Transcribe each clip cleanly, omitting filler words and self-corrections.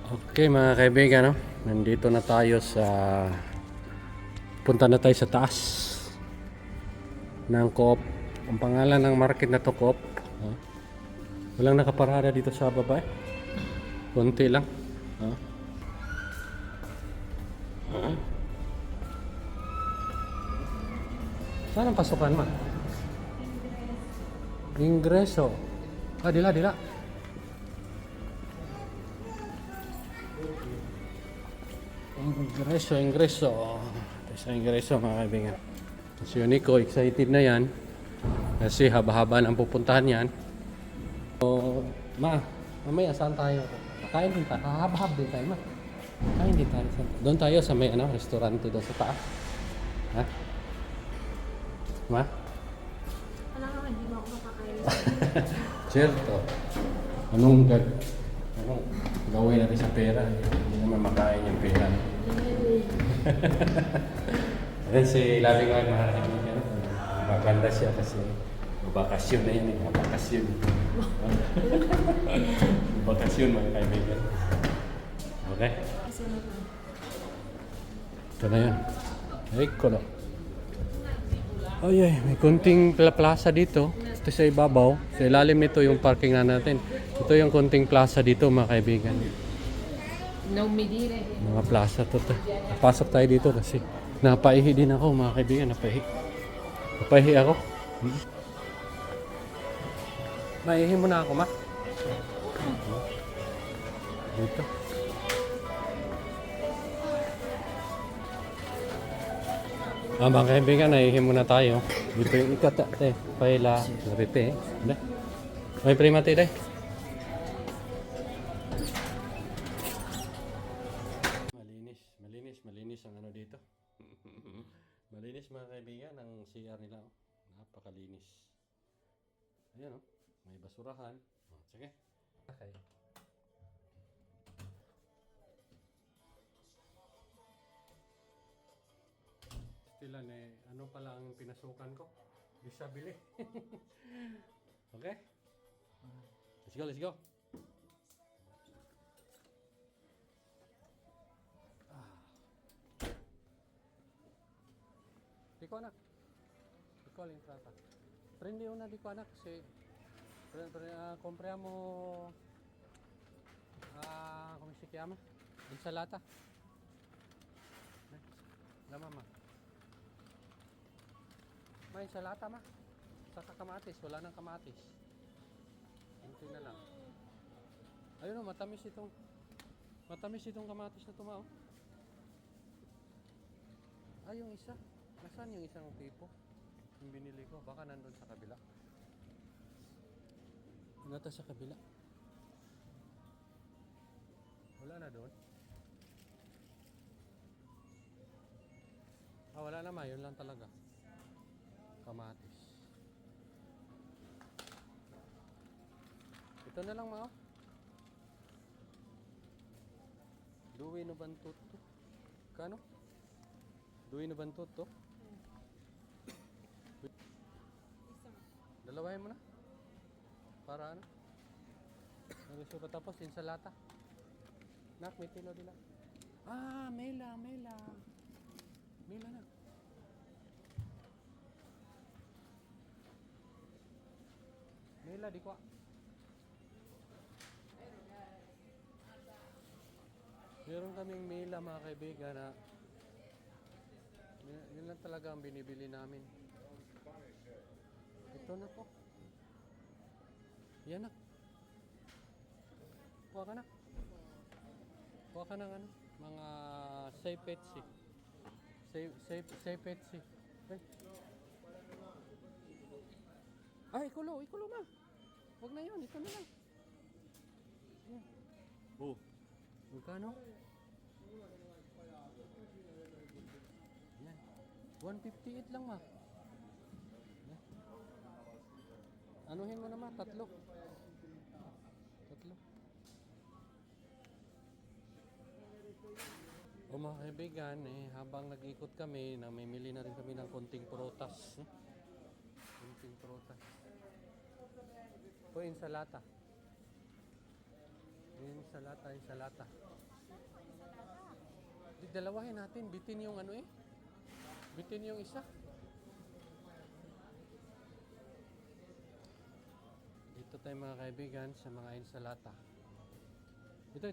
Okay mga kaibigan, no? Nandito na tayo sa punta na tayo sa taas ng Coop. Ang pangalan ng market na to Coop. Walang nakaparada dito sa baba. Konti lang. Saan ang pasukan ma? Ingreso. Dila. Ingreso. Sa ingreso mga kaibigan. Si Unico, excited na yan. Kasi haba-haba ang pupuntahan yan. So, mamaya saan tayo? Kain din tayo. Haba-haba din tayo, ma. Kain din tayo. Doon tayo sa may restaurante doon sa taas. Ha? Ma? Alam ka, hindi mo ako makakain. Certo. Anong gawin natin sa pera? Hindi naman makain yung pera. Ayan si Labing Wag, mga kaibigan. Maganda siya kasi bakasyon na yan. Bakasyon. Bakasyon mga kaibigan. Okay? Ito na yan. Ay, kulo. Ay, may kunting plaza dito. Ito sa ibabaw. Sa ilalim nito yung parking na natin. Ito yung kunting plaza dito mga kaibigan. No medire. Mga plaza to. Pasok tayo dito kasi napaihi din ako mga kaibigan. Napaihi ako. Maihi mo na ako ma. Dito. Mga kaibigan, naihi muna tayo. Dito yung ikata. Paila. Larite. May primate day. Malinis ang ano dito. Malinis mga kaibigan ang CR nila. Napakalinis. Ayan may basurahan. Sige. Okay. Stilan ano pala ang pinasukan ko? Disabili. Okay? Let's go. Di ko anak. Di ko l'entrata. Prendi una di ko anak kasi compriamo come si chiama? Insalata. La mama. May insalata ma. Saka kamatis, wala nang kamatis. Kunti na lang. Ayun matamis itong kamatis na tumao. Yung isa. Nasaan yung isang tipo? Yung binili ko. Baka nandun sa kabila. Nata sa kabila. Wala na doon. Wala na ma. Yun lang talaga. Kamatis. Ito na lang ma. Duwi no bantot to. Kano? Duwi no bantot to? Dalawahin mo na. Para ano? Gusto ko tapos insalata. Nak, may tilo nila. Mela na. Mela di ko. Meron kaming mela mga kaibigan na yun lang talaga ang binibili namin. Ito na po. Yan na. Kuha ka na. Kuha ka ng mga say Pepsi. Say Pepsi. Ikulo ma. Huwag na yun. Ito na lang. Magkano? Yan. 158 lang ma. Anuhin mo naman, tatlo. Mga kaibigan, habang nag-ikot kami, namimili na rin kami ng konting prutas. Konting prutas. Ito, insalata. Insalata, insalata. Saan po yung salata? Di dalawahin natin, bitin yung ano eh. Bitin yung isa. Dito tayo mga kaibigan sa mga insalata. Ito.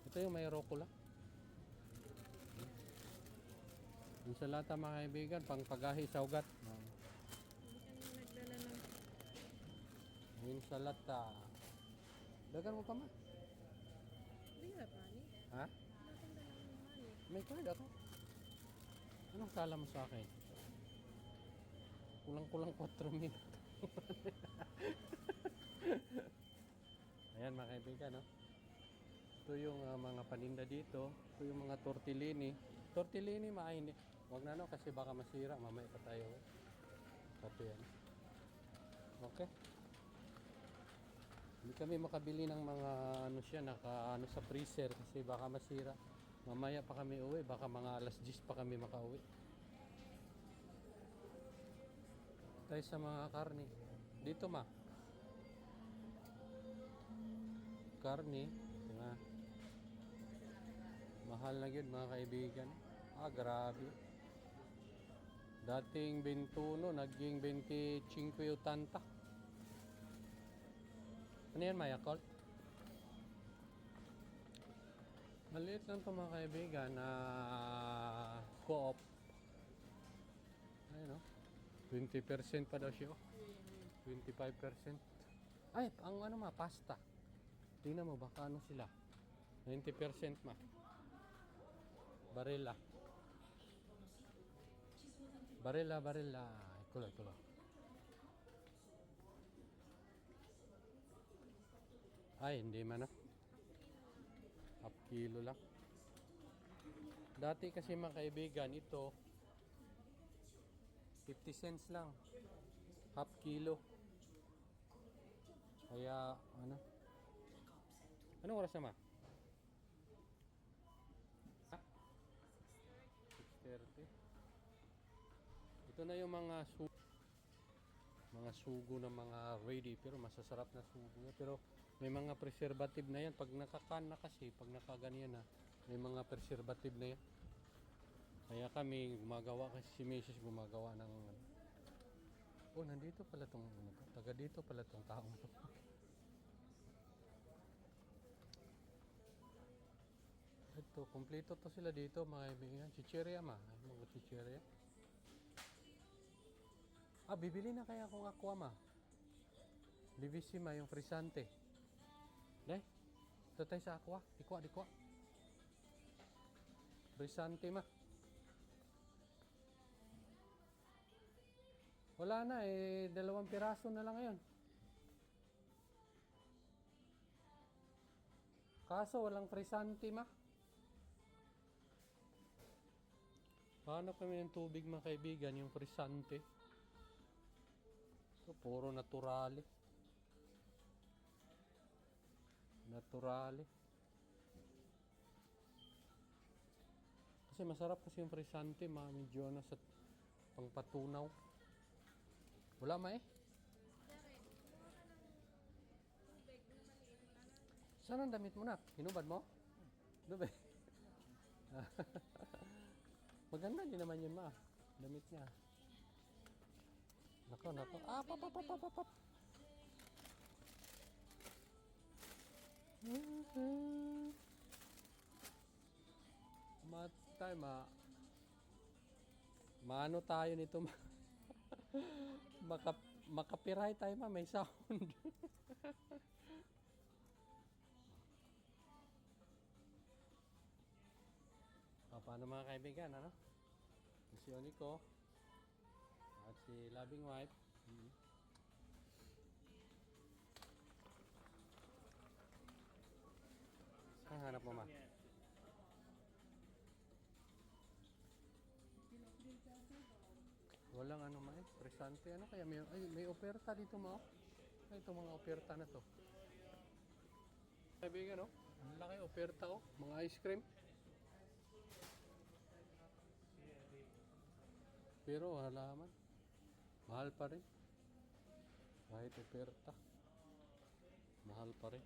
Ito yung may rucola. Insalata mga kaibigan, pang pagahi sa ugat. Hindi ka naman nagdala ng... Insalata. Dagan mo pa ma. Hindi ka pani. Ha? Wala kang dala ng mali. May card ako. Anong kala mo sa akin? Kulang-kulang 4 minuto. Ayan mga kaibigan, no? Ito yung mga paninda dito. Ito yung mga tortellini. Tortellini mainit. Huwag na no kasi baka masira. Mamaya pa tayo. Kape yan. Okay. Hindi kami makabili ng mga ano siya, naka sa freezer kasi baka masira. Mamaya pa kami uwi. Baka mga alas 10 pa kami makauwi. Tayo sa mga karne. Dito ma. Karne. Diba? Mahal na yun mga kaibigan. Grabe. Dating 21, naging 25.80. Ano yan, Maya Colt? Maliit lang ito mga kaibigan na co-op. Ayun o. 20% pa daw siya. 25%. Ay, ang ano ma, pasta. Tingnan mo, baka ano sila. 90% ma. Barilla. Ikulo. Ay, hindi man half kilo lang. Dati kasi mga kaibigan, ito 50 cents lang. Half kilo. Kaya, ano? Anong oras na ma? 6:30. Ito na yung mga sugo na mga ready pero masasarap na sugo na. Pero may mga preservative na yan. Pag nakakan na kasi, pag nakaganyan na, may mga preservative na yan. Kaya kami gumagawa kasi si Mrs. gumagawa ng oh, nandito pala tong ano to. Taga dito pala tong taong to. Ito, kompleto to sila dito mga kaibigan. Chichirya ma. Ay, mga chichirya. Bibili na kaya akong aqua ma. Livissima, yung frisante. Dahil, ito tayo sa aqua. Dikwa. Frisante ma. Wala na 2 piraso na lang ngayon. Kaso walang frisante ma. Hanap kami ng tubig mga kaibigan, yung frisante. Ito, puro naturale. Kasi masarap kasi yung frisante, medyo na sa pangpatunaw. Wala ma eh. Saan ang damit mo na? Hinubad mo? Dobe. Maganda din naman yun ma. Damit niya. Nako. Pap. Matay ma. Maano tayo nito ma. Makapiray tayo ma. May sound. Paano mga kaibigan, ano? Si Oniko at si Loving Wife. Saan hanap mo ma? Walang ano ma eh, presante ano kaya may oferta dito ma. Ito mga oferta na to. Kaibigan ang laki oferta mga ice cream. Pero halaman, mahal pa rin. Kahit oferta, mahal pa rin.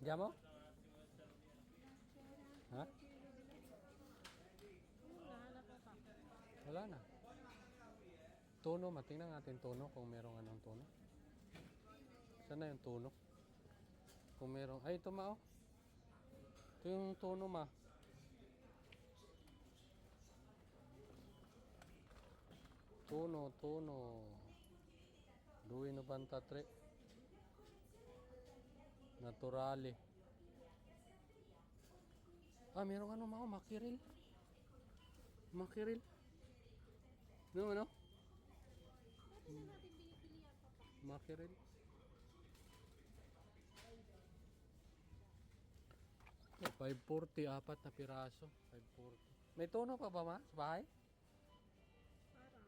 Diyan mo? Ha? Nahanap ko pa. Wala na. Tono, matingnan natin tono kung merong anong tono. Saan na yung tono? Kung merong... Ay, ito ma, oh. Ito yung tono, ma. Tono. 293. Naturale. Ah, merong ano, ma, oh, makiril. Makiril. Ano, ano? Bakit na natin binibili yan, papa? Makiril. Oh, 540, apat na piraso. 540. May tono pa ba, ma? Sa bahay? Parang.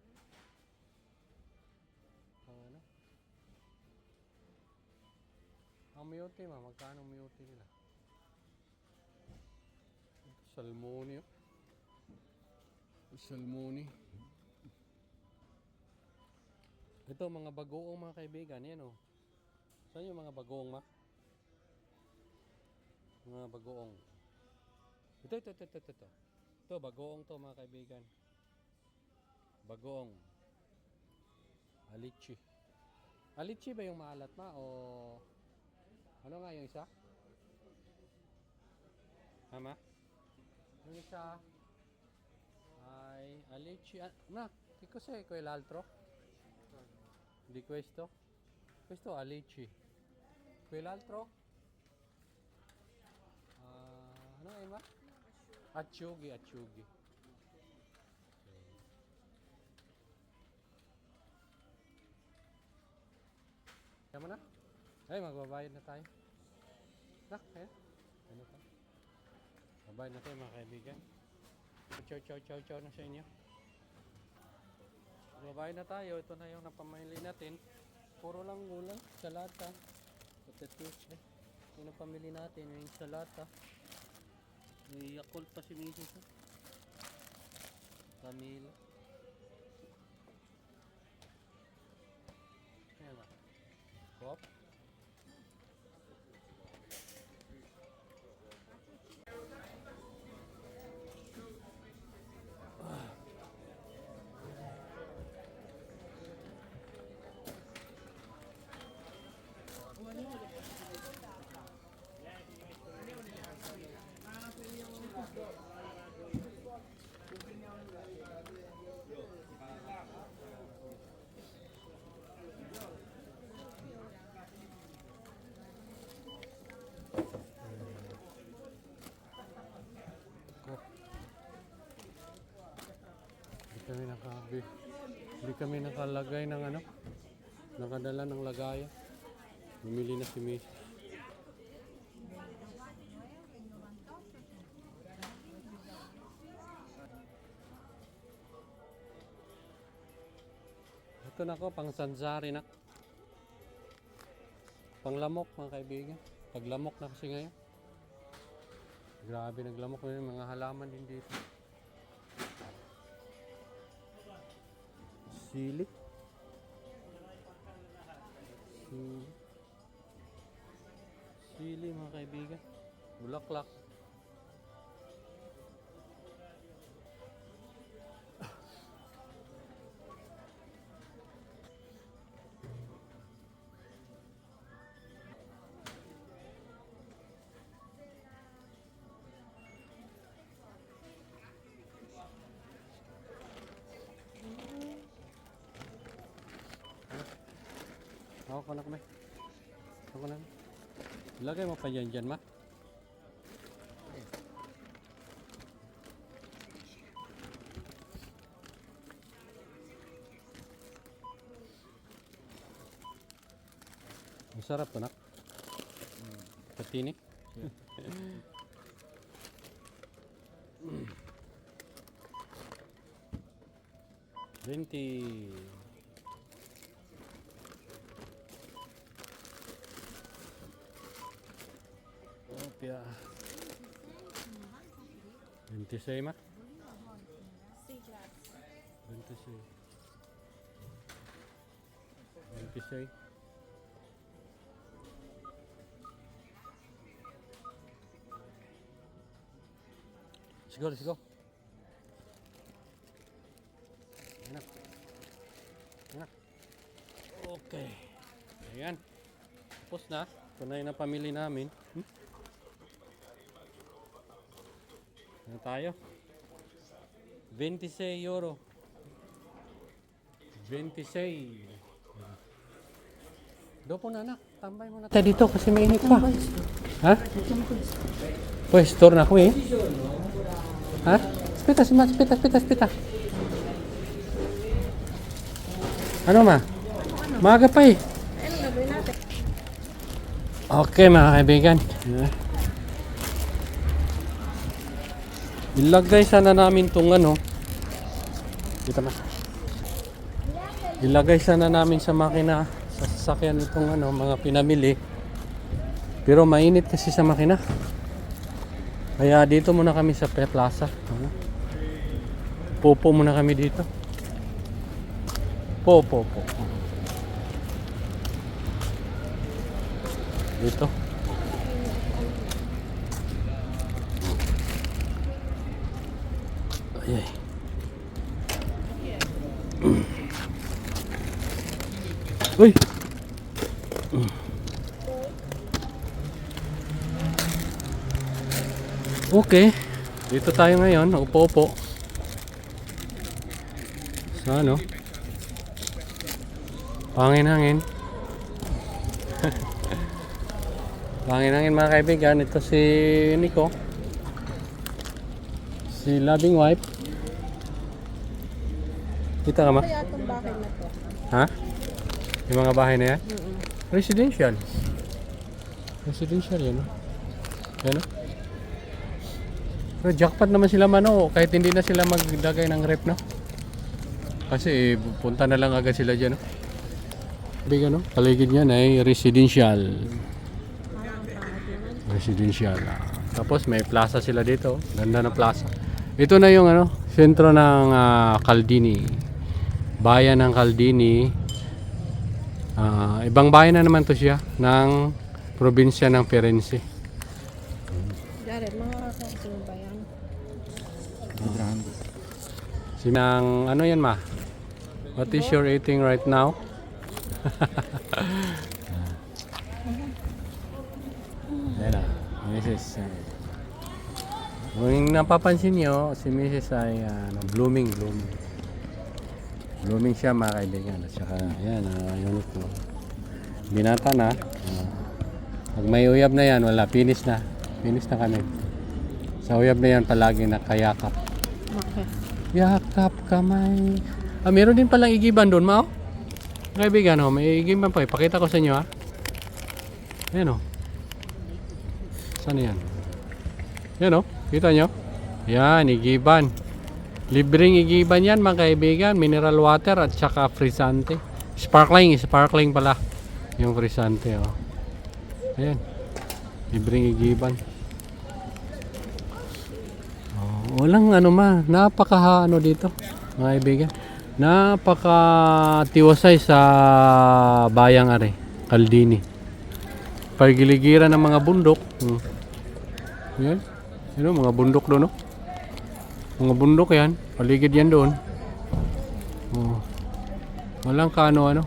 Ang ano? Ang mute, ma. Magkano ang mute nila? Ito, salmoni, oh. Salmoni. Ito, mga bagoong, mga kaibigan. Yan, oh. Saan yung mga bagoong, ma? Mga bagoong. Ito. Ito, bagoong to, mga kaibigan. Bagoong. Alichi. Alichi ba yung maalat, ma? O ano nga yung isa? Ama? Yung isa ay alichi. Na, che cos'è quell'altro? Di questo? Questo alichi. Quell'altro? Ano nga yun, ma? Achugi. Kaya mo na? Ay, magbabayad na tayo. Nak, eh? Ano pa? Magbabayad na tayo, mga kaibigan. Chow na sa inyo. Magbabayad na tayo. Ito na yung napamili natin. Puro lang ulam. Salata. Potatoes. Yung napamili natin. Yung salata. May Yakult pa si Mrs. Camila. Ayan ba? Pop. Kop. Hindi kami nakalagay ng ano. Nakadala ng lagayan. Bumili na si Miss. Ito na ko, pang sansari na. Pang lamok, mga kaibigan. Paglamok na kasi ngayon. Grabe, naglamok na yung mga halaman din dito. Sili. Sili, mga kaibigan. Bulaklak. Ako na kami. Ako na. Lagay mo pa yan dyan, ma. Masarap to, nak. Patini. Venti. Opia. 26, ma? Siglas. 26. 26. Let's go, let's go. Ayan na. Ayan na. Okay. Ayan. Tapos na. Ito na yung napamili namin. Ano tayo? 26 euro. 26. Dopo na anak. Tambay muna tayo dito kasi mainit pa. Ha? Pues, store na ako eh. Ha? Spitas, spitas. Ano ma? Maaga pa eh. Ano gagawin natin? Okay mga kaibigan. Ilagay sana namin tong ano. Dito na. Ilagay sana namin sa makina sa sasakyan itong ano, mga pinamili. Pero mainit kasi sa makina. Kaya dito muna kami sa Plaza. Popo muna kami dito. Po. Dito. Ay. Uy. Okay. Dito tayo ngayon, upo-upo. Sa ano? Pangin-hangin. Pangin-hangin mga kaibigan. Ito si Nico. Si loving wife. Kita ka ma? Kaya itong bahay na to. Ha? Yung mga bahay na yan? Residential. Residential yan, no? Yan, no? Pero jackpot naman sila mano, kahit hindi na sila magdagay ng rep, no? Kasi punta na lang agad sila dyan, no? Biga, no? Paligid niyan ay residential. Residential. Tapos may plaza sila dito. Ganda ng plaza. Ito na yung ano, sentro ng Caldini. Bayan ng Caldini. Ibang bayan na naman to siya ng probinsya ng Firenze. Jared, mga kakasino ba yan? Sinang ano yan ma? What is your eating right now? Ayan na, Mrs. Kung napapansin nyo, si Mrs. ay blooming. Blooming siya mga kaibigan. At saka, ayan, yun ito. Binata na. Pag may uyab na yan, wala, finish na. Finish na kami. Sa uyab na yan, palagi nakayakap. Okay. Yakap kamay. Meron din palang igiban doon, Mao. Kaibigan, may igiban pa. Ipakita ko sa inyo, ha. Ayan, Saan yan? Yan, kita nyo? Yan, igiban. Libreng igiban yan, mga kaibigan. Mineral water at saka frisante. Sparkling pala. Yung frisante, Ayan. Libreng igiban. Walang napaka dito, mga kaibigan. Napaka-tiwasay sa bayang are, Caldini. Pagiligiran ng mga bundok. Yan. Mga bundok doon, Mga bundok yan. Paligid yan doon. Walang ano.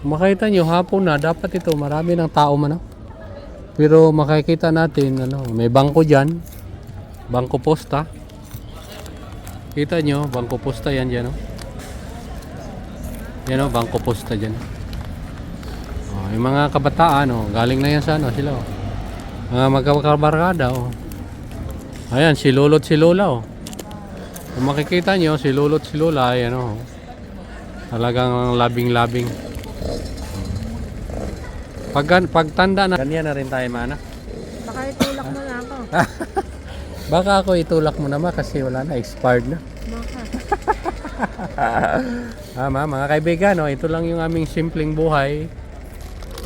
Makita nyo, hapon na, dapat ito, marami ng tao man, Pero makikita natin, may bangko dyan. Bangko posta. Kita nyo, bangko posta yan dyan, Yan, bangko posta dyan. Yung mga kabataan, galing na yan sa sila, Mga magkabarkada, Ayan, si lolo't si lola, Kung makikita nyo, si lolo't si lola, ayan, talagang labing-labing. Pagtanda na, ganyan na rin tayo, mana. Baka itulak mo na ako. Baka ako itulak mo naman kasi wala na, expired na. Baka. Mga kaibigan, ito lang yung aming simpleng buhay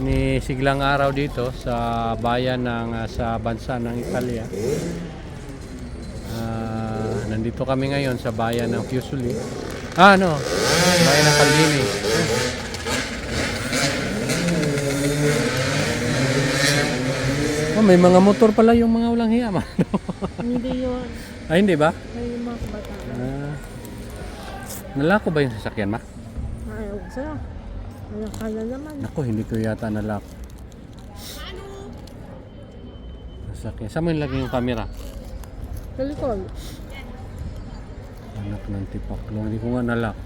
ni siglang araw dito sa bayan ng sa bansa ng Italia. Nandito kami ngayon sa bayan ng Fiesole. Bayan ng Caldini. may mga motor pala yung mga walang hiya. Hindi yun. Ay, hindi ba? Ay, yung mga kabataan. Nalako ba yung sasakyan, ma? Ayaw ko sa'yo. Ayaw ka na naman. Ako, hindi ko yata nalako. Sasakyan. Saan mo ilagay yung camera? Sa likod. Anak ng tipaklong. Hindi ko nga nalak.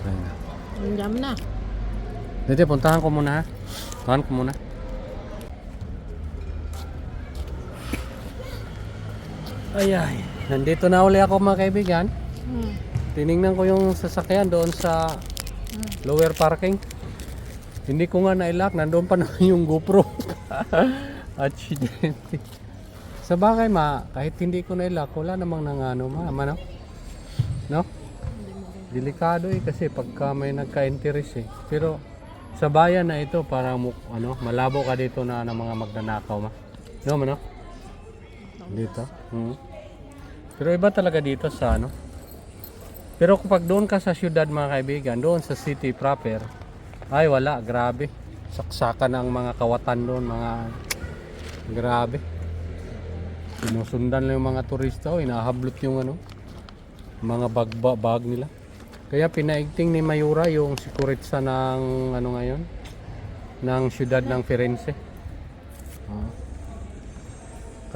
Ayun. Nandiyan na. Dito, puntahan ko muna ha. Puntahan ko muna. Ay. Nandito na uli ako mga kaibigan. Tiningnan ko yung sasakyan doon sa lower parking. Hindi ko nga nailak. Nandoon pa naman yung GoPro. Accidente. Sa bagay ma, kahit hindi ko nailak, wala namang nangano ma. No? No? Delikado kasi pagka may nagka-interest eh. Pero sa bayan na ito para malabo ka dito na ng mga magnanakaw ma. No, no? Dito. Pero iba talaga dito sa Pero kapag doon ka sa syudad mga kaibigan, doon sa city proper, ay wala, grabe. Saksakan ang mga kawatan doon, mga grabe. Sinusundan lang yung mga turista, inahablot yung mga bag nila. Kaya pinaigting ni Mayura yung sikuritsa ng ngayon, ng syudad ng Firenze.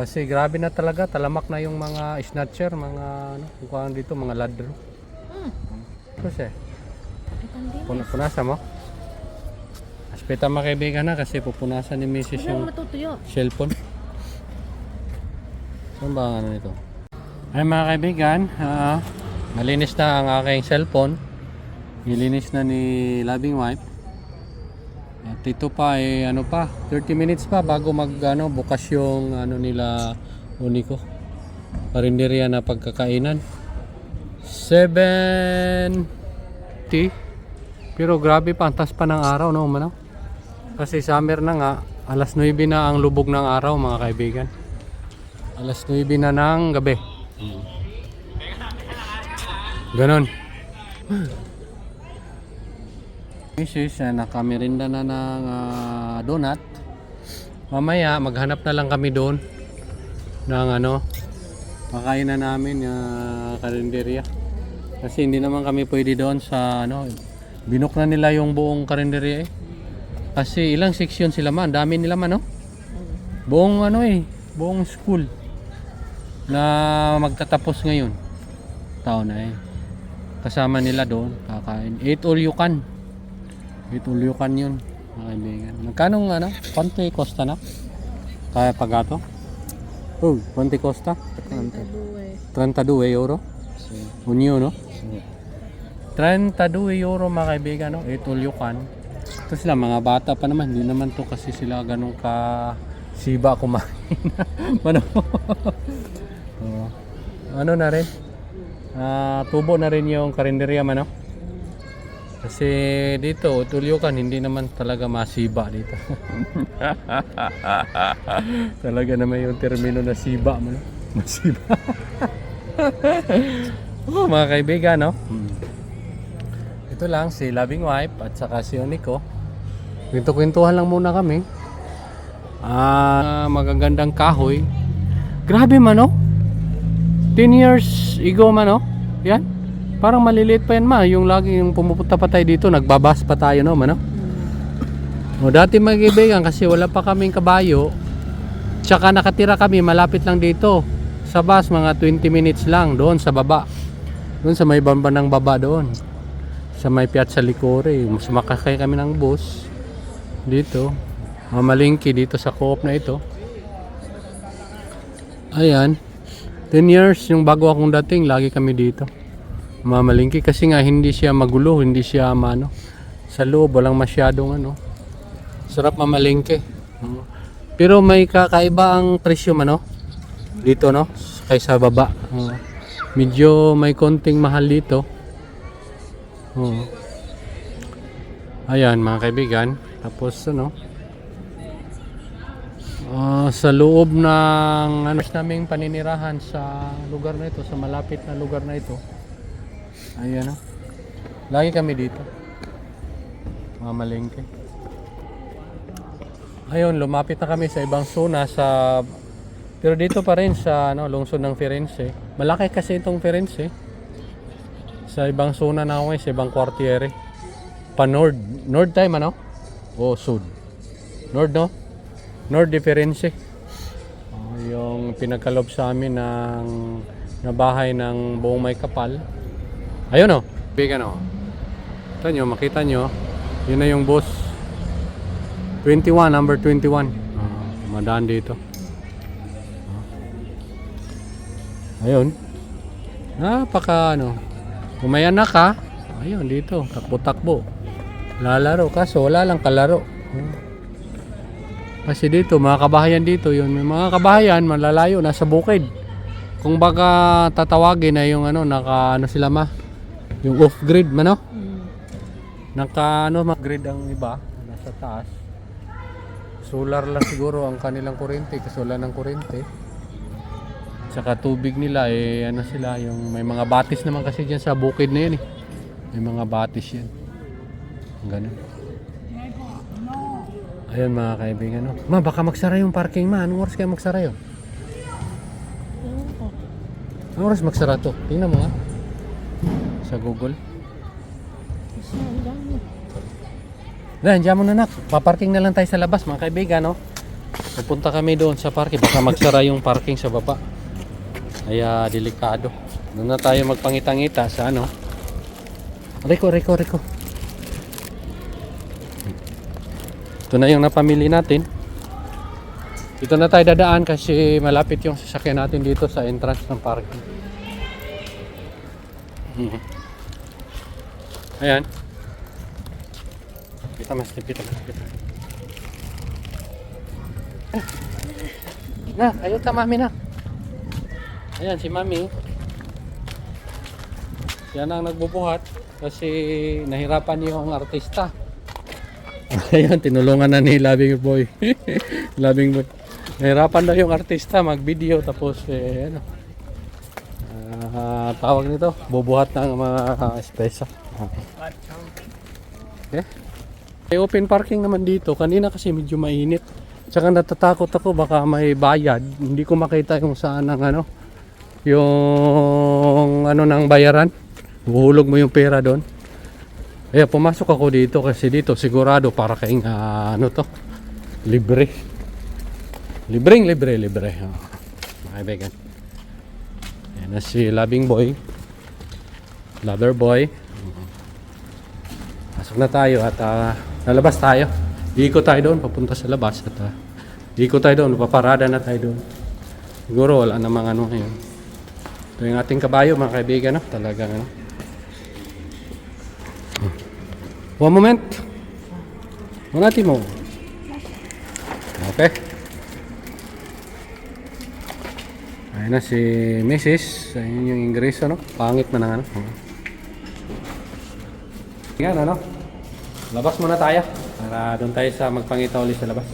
Kasi grabe na talaga, talamak na yung mga snatcher, mga kung dito, mga ladro. Kasi punasan mo. Aspeta mga kaibigan na kasi pupunasan ni Mrs. yung cellphone. Saan ba ang nito? Ay mga kaibigan, malinis na ang aking cellphone. Nilinis na ni Loving Wife. At ito pa ay 30 minutes pa bago bukas yung nila Unico. Parinderya na pagkakainan. 7:00. Pero grabe pa, antas pa ng araw no mano. Kasi summer na nga, alas 9 na ang lubog ng araw mga kaibigan. Alas 9 na ng gabi. Ganon. Mrs. Nakamerinda na ng donut. Mamaya maghanap na lang kami doon ng makain na namin karinderya. Kasi hindi naman kami pwede doon sa binok na nila yung buong karinderya eh. Kasi ilang section sila man, dami nila man buong buong school na magtatapos ngayon taon na kasama nila doon kakain 8 all you can yun mga kaibigan. Magkano Quante costa na kaya pagato? Quante costa? 32 euro unyo no? 32 euro mga kaibigan 8 all you can. Ito sila mga bata pa naman, hindi naman to kasi sila ganun ka siba kumain. Na rin tubo na rin yung karinderya man kasi dito Tulyukan hindi naman talaga masiba dito. Talaga naman yung termino na siba man masiba. Mga kaibigan ito lang si Loving Wife at saka si Unico. Kwento-kwentuhan lang muna kami. Magagandang kahoy. Grabe man 10 years ago man yan. Parang maliliit pa yan yung lagi yung pumupunta pa tayo dito, nagbabas pa tayo dati mga kaibigan kasi wala pa kaming kabayo. Tsaka nakatira kami malapit lang dito. Sa bus mga 20 minutes lang doon sa baba. Doon sa may bambanang baba doon. Sa may Piazza Licore, sumakay kami ng bus dito. Mamalingki dito sa co-op na ito. Ayan. 10 years yung bago akong dating, lagi kami dito. Mamalingki kasi nga hindi siya magulo, hindi siya sa loob walang masyadong sarap mamalingki. Pero may kakaiba ang presyo dito kaysa baba. Medyo may konting mahal dito. Ayan mga kaibigan, tapos sa loob ng naming paninirahan sa lugar na ito, sa malapit na lugar na ito. Ayan lagi kami dito mamalengke. Ayun, lumapit na kami sa ibang zona sa pero dito pa rin sa lungsod ng Firenze. Malaki kasi itong Firenze. Sa ibang zona na ako sa ibang quartiere. Pa Nord. Nord time O Sud? Nord Nord di Firenze. Yung pinagkalob sa amin na bahay ng buong may kapal. Ayun big Ito nyo, makita nyo. Yun na yung bus. 21, number 21. Madaan dito. Ayun. Napaka kung may anak ka, ayun dito, takbo-takbo. Lalaro, kaso wala lang kalaro. Kasi dito, mga kabahayan dito, yun, may mga kabahayan, malalayo, nasa bukid. Kung baka tatawagin na yung naka sila yung off-grid Naka mag-grid ang iba, nasa taas. Solar lang siguro ang kanilang kuryente kasi wala ng kuryente. Saka tubig nila sila yung may mga batis naman kasi diyan sa bukid na yun May mga batis yan. Ganun. Ayun mga kaibigan baka magsara yung parking Anong oras kaya magsara yun? Anong oras magsara to? Tingnan mo sa Google. Diyan mo na paparking na lang tayo sa labas mga kaibigan Pupunta kami doon sa parking. Baka magsara yung parking sa baba. Kaya delikado. Doon na tayo magpangita-ngita sa Rico. Ito na yung napamili natin. Dito na tayo dadaan kasi malapit yung sasakyan natin dito sa entrance ng parking. Ayan. Kita mas. Ayun ta mami Ayan si mami. Yan ang nagbubuhat kasi nahirapan yung artista. Ayan, tinulungan na ni Labing Boy. Labing Boy. Nahirapan daw yung artista mag-video tapos tawag nito, bubuhat ng mga espesa. Okay. May open parking naman dito. Kanina kasi medyo mainit. Tsaka natatakot ako baka may bayad. Hindi ko makita yung saan ng yung ng bayaran. Huhulog mo yung pera doon. Kaya pumasok ako dito kasi dito sigurado para kayong libre. Libre. Makaibigan. Ayan na si Labing Boy. Lover Boy. Pasok na tayo at lalabas tayo. Iikot tayo doon papunta sa labas at iikot tayo doon, paparada na tayo doon. Siguro wala namang ngayon. Ito yung ating kabayo mga kaibigan talagang One moment. Manati mo. Okay. Ayun na si Mrs. Ayun yung ingreso Pangit man Yan labas muna tayo para doon tayo sa magpangita ulit sa labas.